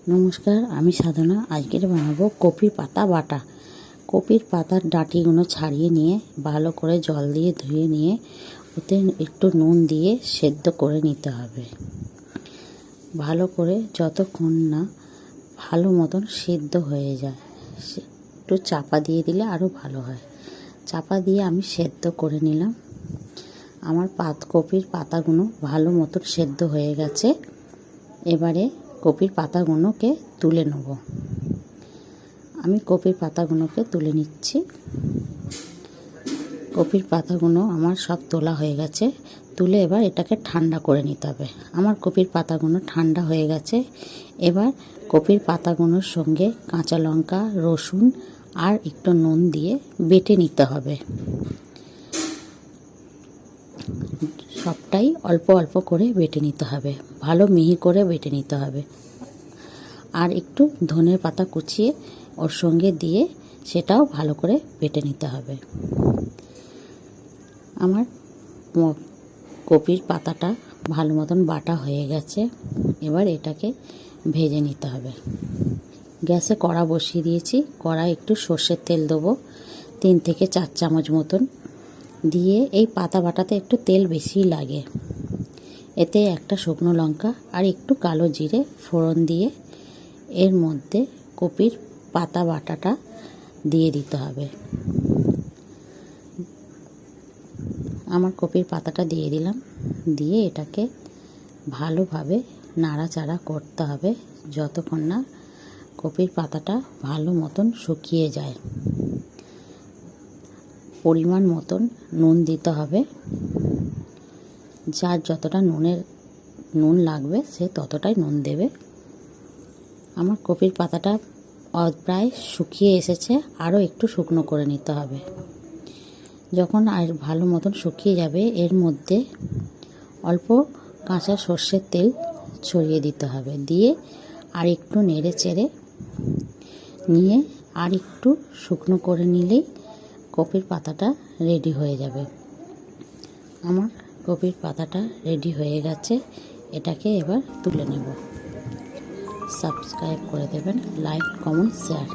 নমস্কার, আমি সাধনা। আজকের বানাবো কপির পাতা বাটা। কপির পাতার ডাঁটিগুলো ছাড়িয়ে নিয়ে ভালো করে জল দিয়ে ধুয়ে নিয়ে ওতে একটু নুন দিয়ে সেদ্ধ করে নিতে হবে। ভালো করে যতক্ষণ না ভালো মতন সেদ্ধ হয়ে যায়, একটু চাপা দিয়ে দিলে আরও ভালো হয়। চাপা দিয়ে আমি সেদ্ধ করে নিলাম। আমার কপির পাতাগুলো ভালো মতন সেদ্ধ হয়ে গেছে। এবারে কপির পাতাগুলোকে তুলে নেব। আমি কপির পাতাগুলোকে তুলে নিচ্ছি। কপির পাতাগুলো আমার সব তোলা হয়ে গেছে। তুলে এবার এটাকে ঠান্ডা করে নিতে হবে। আমার কপির পাতাগুলো ঠান্ডা হয়ে গেছে। এবার কপির পাতাগুলোর সঙ্গে কাঁচা লঙ্কা, রসুন আর একটু নুন দিয়ে বেটে নিতে হবে। সবটাই অল্প অল্প করে বেটে নিতে হবে, ভালো মিহি করে বেটে নিতে হবে। আর একটু ধনের পাতা কুচিয়ে ওর সঙ্গে দিয়ে সেটাও ভালো করে বেটে নিতে হবে। আমার কপির পাতাটা ভালো মতন বাটা হয়ে গেছে। এবার এটাকে ভেজে নিতে হবে। গ্যাসে কড়া বসিয়ে দিয়েছি। কড়ায় একটু সর্ষের তেল দেবো, 3 থেকে 4 চামচ মতন দিয়ে। এই পাতা বাটাতে একটু তেল বেশি লাগে। এতে একটা শুকনো লঙ্কা আর একটু কালো জিরে ফোড়ন দিয়ে এর মধ্যে কপির পাতা বাটাটা দিয়ে দিতে হবে। আমার কপির পাতাটা দিয়ে দিলাম। দিয়ে এটাকে ভালোভাবে নাড়াচাড়া করতে হবে যতক্ষণ না কপির পাতাটা ভালো মতন শুকিয়ে যায়। পরিমাণ মতন নুন দিতে হবে। যার যতটা নুন লাগবে সে ততটাই নুন দেবে। আমার কপির পাতাটা প্রায় শুকিয়ে এসেছে, আরও একটু শুকনো করে নিতে হবে। যখন আর ভালো মতন শুকিয়ে যাবে, এর মধ্যে অল্প কাঁচা সর্ষের তেল ছড়িয়ে দিতে হবে। দিয়ে আর একটু নেড়ে চেড়ে নিয়ে আর একটু শুকনো করে নিলেই কপির পাতাটা রেডি হয়ে যাবে। আমার কপির পাতাটা রেডি হয়ে গেছে। এটাকে এবার তুলে নেব। সাবস্ক্রাইব করে দেবেন, লাইক, কমেন্ট, শেয়ার।